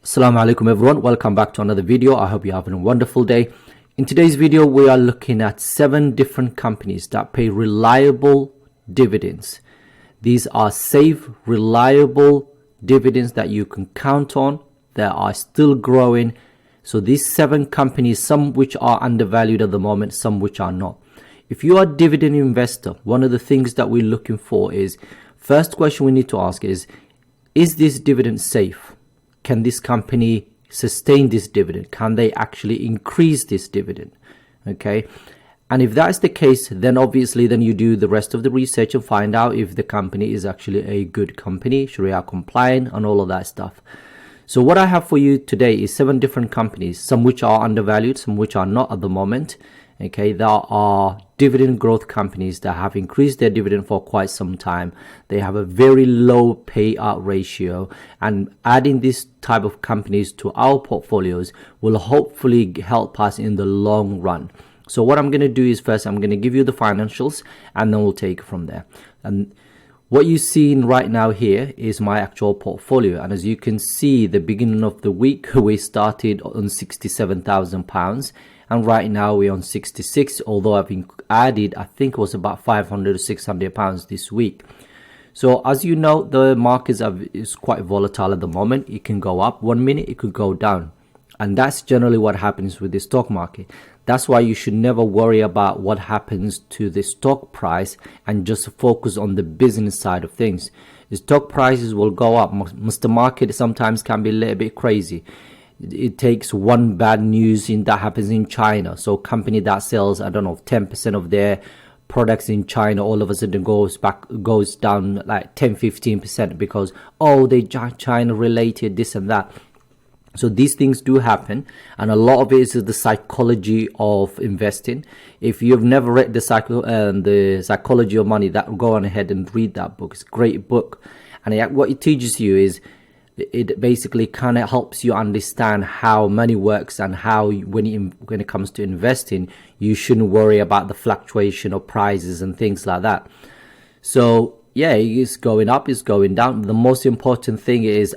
Assalamu Alaikum everyone, welcome back to another video. I hope you're having a wonderful day. In today's video we are looking at 7 different companies that pay reliable dividends. These are safe, reliable dividends that you can count on, that are still growing. So these 7 companies, some which are undervalued at the moment, some which are not. If you are a dividend investor, one of the things that we're looking for is, first question we need to ask is this dividend safe? Can this company sustain this dividend? Can they actually increase this dividend? Okay. And if that's the case, then obviously then you do the rest of the research and find out if the company is actually a good company, Sharia compliant and all of that stuff. So what I have for you today is 7 different companies, some which are undervalued, some which are not at the moment. Okay, there are dividend growth companies that have increased their dividend for quite some time. They have a very low payout ratio, and adding this type of companies to our portfolios will hopefully help us in the long run. So what I'm going to do is, first I'm going to give you the financials and then we'll take it from there. And what you're seeing right now here is my actual portfolio, and as you can see, the beginning of the week we started on £67,000, and right now we're on 66, although I've added, I think it was about 500 to 600 pounds this week. So as you know, the markets is quite volatile at the moment. It can go up 1 minute, it could go down, and that's generally what happens with the stock market. That's why you should never worry about what happens to the stock price and just focus on the business side of things. The stock prices will go up. Mr. Market sometimes can be a little bit crazy. It takes one bad news that happens in China. So company that sells, I don't know, 10% of their products in China all of a sudden goes down like 10-15% because, oh, they China related this and that. So these things do happen, and a lot of it is the psychology of investing. If you've never read the Psychology of Money, that go on ahead and read that book. It's a great book, and what it teaches you is it basically kind of helps you understand how money works, and how when it comes to investing, you shouldn't worry about the fluctuation of prices and things like that. So yeah, it's going up, it's going down. The most important thing is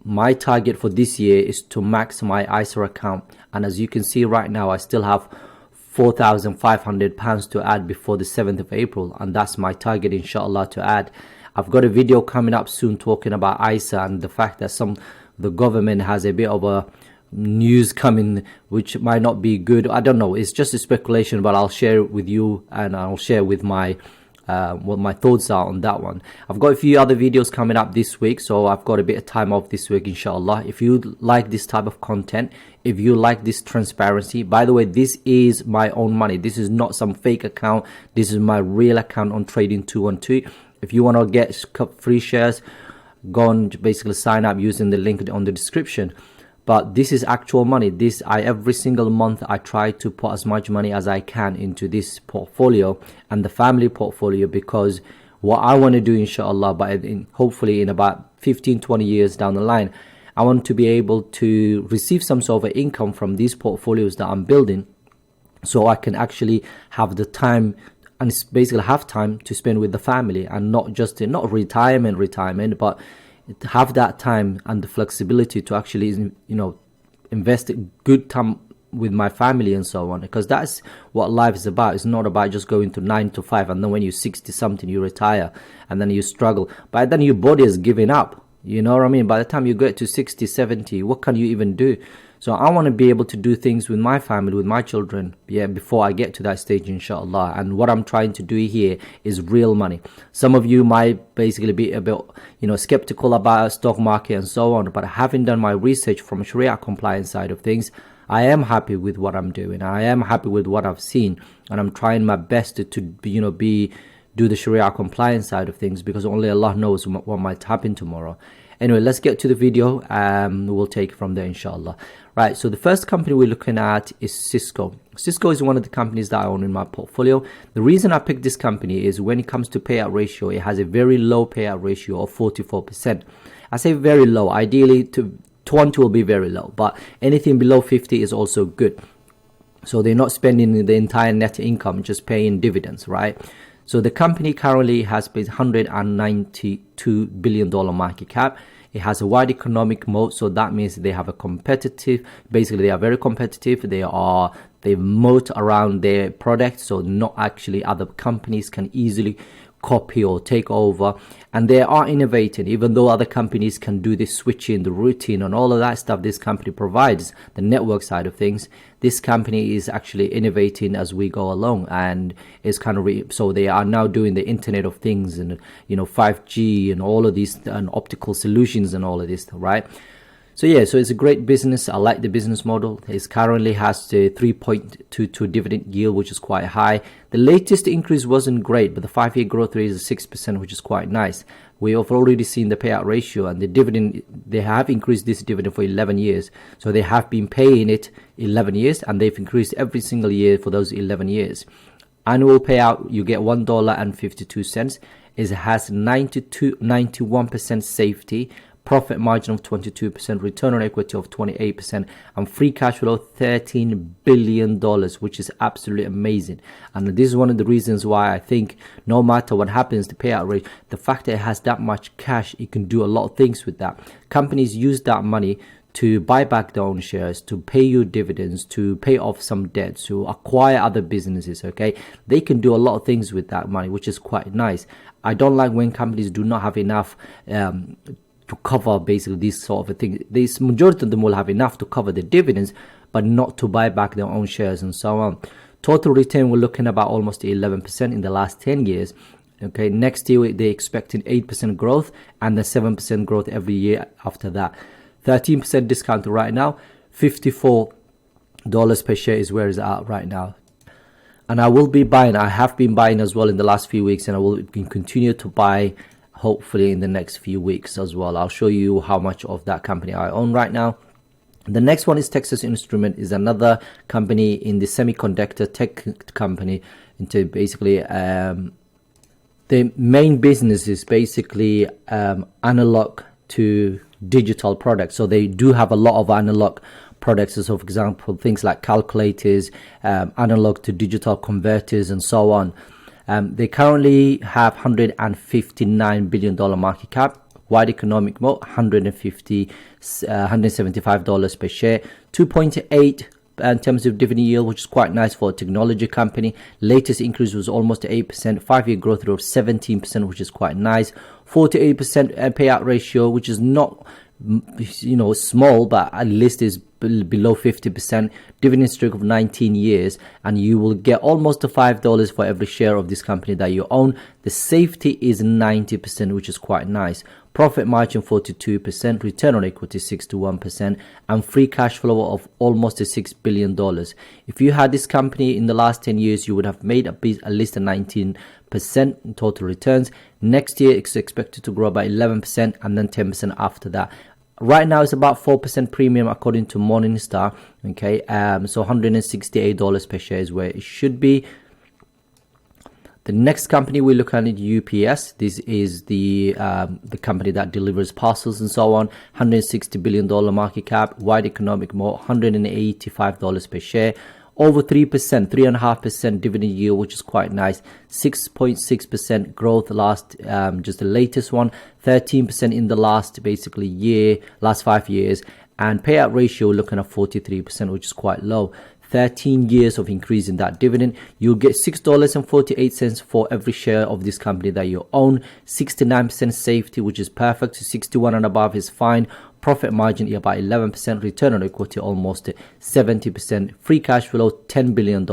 my target for this year is to max my ISA account, and as you can see right now, I still have £4,500 to add before the 7th of April, and that's my target, inshallah, to add. I've got a video coming up soon talking about ISA and the fact that the government has a bit of a news coming which might not be good. I don't know, it's just a speculation, but I'll share it with you, and I'll share with what my thoughts are on that one. I've got a few other videos coming up this week, so I've got a bit of time off this week, inshallah. If you like this type of content, if you like this transparency, by the way, this is my own money. This is not some fake account. This is my real account on Trading 212. If you want to get free shares, go and basically sign up using the link on the description. But this is actual money. Every single month I try to put as much money as I can into this portfolio and the family portfolio, because what I want to do, inshallah, hopefully in about 15-20 years down the line, I want to be able to receive some sort of income from these portfolios that I'm building, so I can actually have the time and basically have time to spend with the family, and not just not retirement, but have that time and the flexibility to actually, invest good time with my family and so on, because that's what life is about. It's not about just going to 9 to 5 and then when you're 60 something you retire and then you struggle. By then your body is giving up, you know what I mean? By the time you get to 60, 70, what can you even do? So I want to be able to do things with my family, with my children, before I get to that stage, inshallah. And what I'm trying to do here is real money. Some of you might basically be a bit, skeptical about stock market and so on, but having done my research from a Sharia compliance side of things, I am happy with what I'm doing. I am happy with what I've seen, and I'm trying my best to do the Sharia compliance side of things, because only Allah knows what might happen tomorrow. Anyway, let's get to the video. We'll take it from there, inshallah. Right, so the first company we're looking at is Cisco. Cisco is one of the companies that I own in my portfolio. The reason I picked this company is when it comes to payout ratio, it has a very low payout ratio of 44%. I say very low. Ideally, 20 will be very low, but anything below 50 is also good. So they're not spending the entire net income, just paying dividends, right? So the company currently has $192 billion market cap. It has a wide economic moat, so that means they have a competitive, basically they are very competitive. They moat around their product, so not actually other companies can easily copy or take over. And they are innovating, even though other companies can do this switching, the routine and all of that stuff. This company provides the network side of things. This company is actually innovating as we go along, and it's kind of so they are now doing the Internet of Things and 5G and all of these and optical solutions and all of this, right? So yeah, so it's a great business. I like the business model. It currently has the 3.22 dividend yield, which is quite high. The latest increase wasn't great, but the 5-year growth rate is 6%, which is quite nice. We have already seen the payout ratio and the dividend. They have increased this dividend for 11 years. So they have been paying it 11 years, and they've increased every single year for those 11 years. Annual payout, you get $1.52. It has 91% safety, profit margin of 22%, return on equity of 28%, and free cash flow $13 billion, which is absolutely amazing. And this is one of the reasons why I think no matter what happens, the payout rate, the fact that it has that much cash, it can do a lot of things with that. Companies use that money to buy back their own shares, to pay you dividends, to pay off some debts, to acquire other businesses, okay? They can do a lot of things with that money, which is quite nice. I don't like when companies do not have enough to cover basically this sort of thing. This majority of them will have enough to cover the dividends, but not to buy back their own shares and so on. Total return, we're looking about almost 11% in the last 10 years. Okay, next year they're expecting 8% growth and then 7% growth every year after that. 13% discount right now. $54 per share is where it's at right now. And I will be buying. I have been buying as well in the last few weeks, and I will continue to buy hopefully in the next few weeks as well. I'll show you how much of that company I own right now. The next one is Texas Instrument, is another company in the semiconductor tech company. Into basically the main business is basically analog to digital products. So they do have a lot of analog products. So for example, things like calculators, analog to digital converters and so on. They currently have $159 billion market cap, wide economic moat, $175 per share, 2.8 in terms of dividend yield, which is quite nice for a technology company. Latest increase was almost 8%, 5-year growth rate of 17%, which is quite nice. 48% payout ratio, which is not small, but at least is below 50%. Dividend streak of 19 years, and you will get almost $5 for every share of this company that you own. The safety is 90%, which is quite nice. Profit margin 42%, return on equity 61%, and free cash flow of almost $6 billion. If you had this company in the last 10 years, you would have made at least a 19% in total returns. Next year it's expected to grow by 11% and then 10% after that. Right now it's about 4% premium according to Morningstar. Okay, so $168 per share is where it should be. The next company we look at is UPS. This is the company that delivers parcels and so on. $160 billion market cap, wide economic moat, $185 per share. Over 3.5% dividend yield, which is quite nice. 6.6% growth last, just the latest one. 13% in the last last 5 years. And payout ratio looking at 43%, which is quite low. 13 years of increase in that dividend. You'll get $6.48 for every share of this company that you own. 69% safety, which is perfect. 61 and above is fine. Profit margin about 11%. Return on equity almost 70%. Free cash flow $10 billion.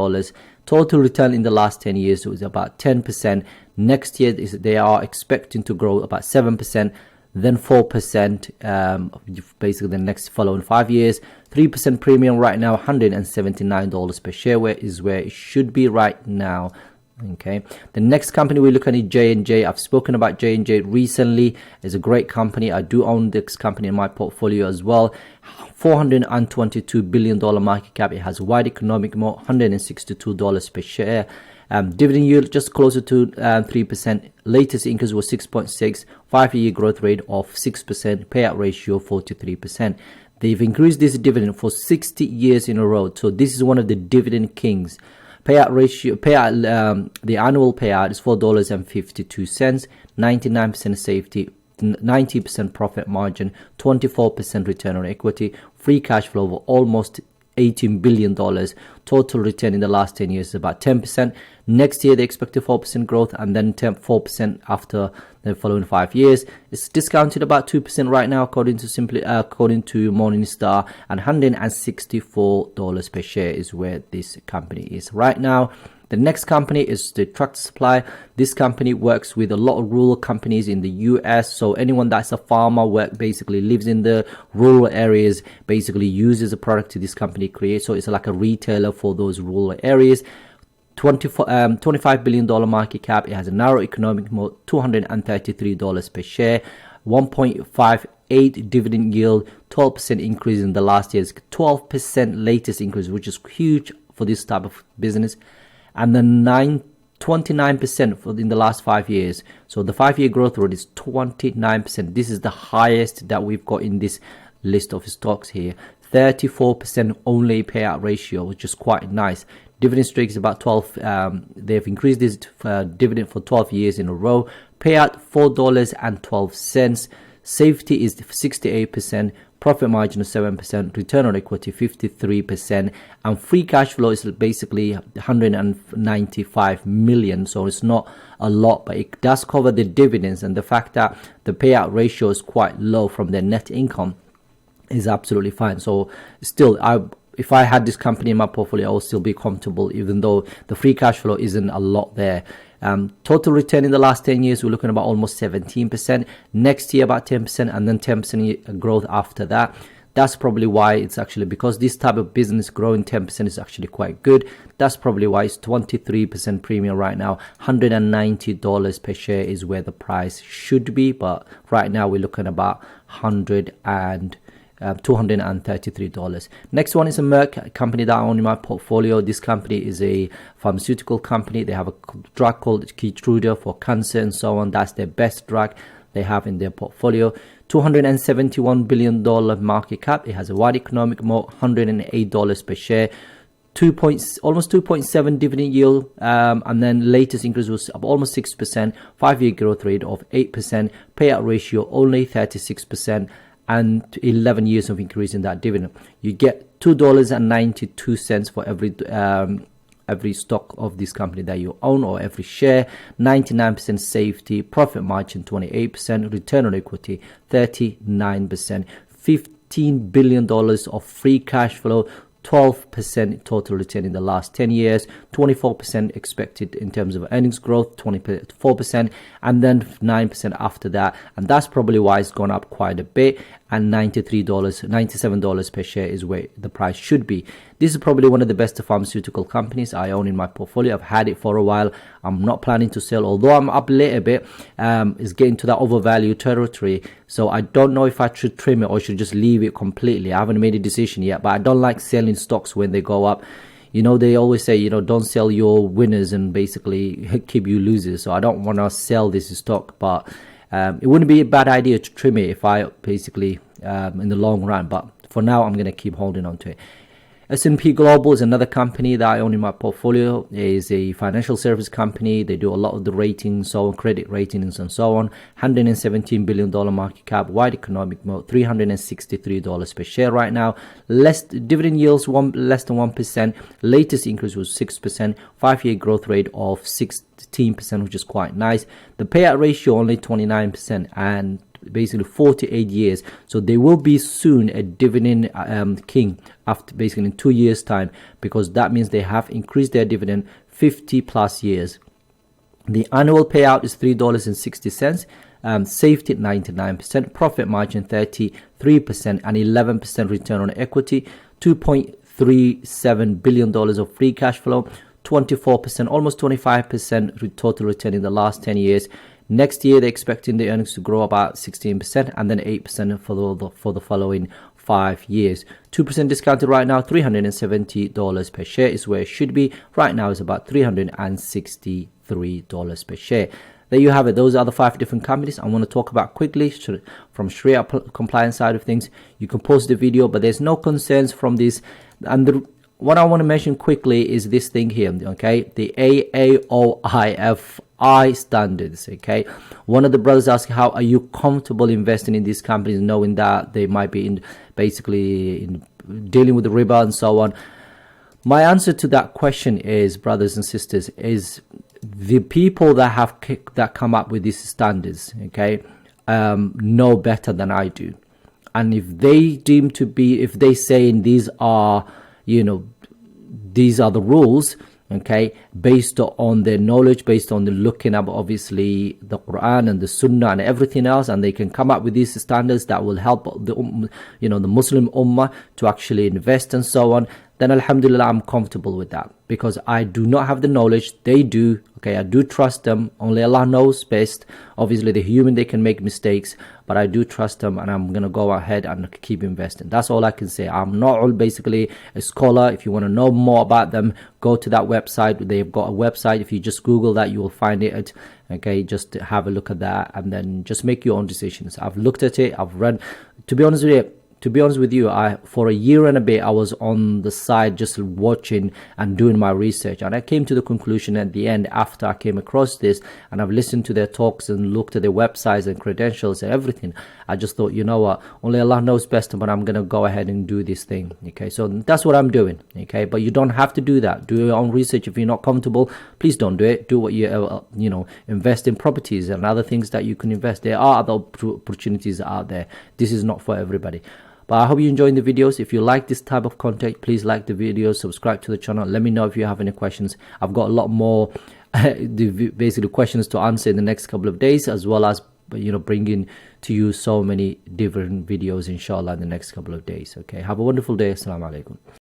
Total return in the last 10 years was about 10%. Next year they are expecting to grow about 7%. Then 4%, basically the next following 5 years. 3% premium right now, $179 per share, where it should be right now. Okay, the next company we look at is J&J. I've spoken about J&J recently. It's a great company. I do own this company in my portfolio as well. $422 billion market cap. It has wide economic moat, $162 per share. Dividend yield just closer to 3%. Latest increase was 6.6. 5-year growth rate of 6%. Payout ratio 43%. They've increased this dividend for 60 years in a row. So this is one of the dividend kings. Payout ratio, the annual payout is $4.52. 99% safety. 90% profit margin, 24% return on equity, free cash flow of almost $18 billion. Total return in the last 10 years is about 10%. Next year, they expect a 4% growth, and then 4% after the following 5 years. It's discounted about 2% right now, according to Morningstar, and $164 per share is where this company is right now. The next company is the Tractor Supply. This company works with a lot of rural companies in the US. So anyone that's a farmer, basically lives in the rural areas, basically uses a product this company creates. So it's like a retailer for those rural areas. $25 billion market cap. It has a narrow economic mode, $233 per share, 1.58 dividend yield, 12% increase in the last year's, 12% latest increase, which is huge for this type of business. And then 29% in the last 5 years. So the 5-year growth rate is 29%. This is the highest that we've got in this list of stocks here. 34% only payout ratio, which is quite nice. Dividend streak is about 12. They've increased this dividend for 12 years in a row. Payout $4.12. Safety is 68%. Profit margin of 7%, return on equity 53%, and free cash flow is basically 195 million. So it's not a lot, but it does cover the dividends, and the fact that the payout ratio is quite low from their net income is absolutely fine. So still, if I had this company in my portfolio, I would still be comfortable, even though the free cash flow isn't a lot there. Total return in the last 10 years, we're looking about almost 17%. Next year, about 10%, and then 10% growth after that. That's probably why it's actually, because this type of business growing 10% is actually quite good. That's probably why it's 23% premium right now. $190 per share is where the price should be, but right now we're looking about $233. Next one is a Merck company that I own in my portfolio. This company is a pharmaceutical company. They have a drug called Keytruda for cancer and so on. That's their best drug they have in their portfolio. $271 billion market cap. It has a wide economic moat, $108 per share. Almost 2.7 dividend yield, and then latest increase was almost 6%. 5-year growth rate of 8%. Payout ratio only 36%. And 11 years of increase in that dividend. You get $2.92 for every stock of this company that you own, or every share. 99% safety, profit margin 28%, return on equity 39%, $15 billion of free cash flow, 12% total return in the last 10 years, 24% expected in terms of earnings growth, 24%, and then 9% after that. And that's probably why it's gone up quite a bit. And $97 per share is where the price should be. This is probably one of the best pharmaceutical companies I own in my portfolio. I've had it for a while. I'm not planning to sell, although I'm up a little bit. It's getting to that overvalued territory. So I don't know if I should trim it or should just leave it completely. I haven't made a decision yet, but I don't like selling stocks when they go up. You know, they always say, you know, don't sell your winners and basically keep you losers. So I don't want to sell this stock, but it wouldn't be a bad idea to trim it if I basically in the long run. But for now, I'm going to keep holding on to it. S&P Global is another company that I own in my portfolio. It is a financial service company. They do a lot of the ratings, so on, credit ratings and so on. $117 billion market cap, wide economic moat, $363 per share right now. Dividend yields less than 1%. Latest increase was 6%. 5-year growth rate of 16%, which is quite nice. The payout ratio only 29%, and basically 48 years. So they will be soon a dividend king after basically in 2 years time, because that means they have increased their dividend 50 plus years. The annual payout is $3.60. Safety 99%, profit margin 33%, and 11% return on equity. $2.37 billion of free cash flow, 24%, almost 25% total return in the last 10 years. Next year, they're expecting the earnings to grow about 16% and then 8% for the following 5 years. 2% discounted right now, $370 per share is where it should be. Right now, it's about $363 per share. There you have it. Those are the 5 different companies I want to talk about quickly from Sharia compliance side of things. You can pause the video, but there's no concerns from this. And what I want to mention quickly is this thing here, okay? The AAOIF I standards. Okay, one of the brothers asked, how are you comfortable investing in these companies knowing that they might be dealing with the riba and so on? My answer to that question is, brothers and sisters, is the people that come up with these standards, okay, know better than I do. And if they deem to be, if they say these are, these are the rules, okay, based on their knowledge, based on the looking up obviously the Quran and the Sunnah and everything else, and they can come up with these standards that will help the the Muslim Ummah to actually invest and so on, then alhamdulillah, I'm comfortable with that, because I do not have the knowledge, they do. Okay, I do trust them. Only Allah knows best. Obviously, they're human, they can make mistakes, but I do trust them, and I'm gonna go ahead and keep investing. That's all I can say. I'm not all basically a scholar. If you want to know more about them, go to that website. They've got a website. If you just Google that, you will find it. Okay, just have a look at that, and then just make your own decisions. I've looked at it. I've read. To be honest with you, for a year and a bit, I was on the side just watching and doing my research, and I came to the conclusion at the end, after I came across this and I've listened to their talks and looked at their websites and credentials and everything, I just thought, you know what, only Allah knows best, but I'm gonna go ahead and do this thing. Okay, so that's what I'm doing. Okay, but you don't have to do that. Do your own research. If you're not comfortable, please don't do it. Do what you invest in properties and other things that you can invest. There are other opportunities out there. This is not for everybody. But I hope you enjoyed the videos. If you like this type of content, please like the video, subscribe to the channel. Let me know if you have any questions. I've got a lot more basically questions to answer in the next couple of days, as well as bringing to you so many different videos inshallah in the next couple of days. Okay, have a wonderful day. Assalamu Alaikum.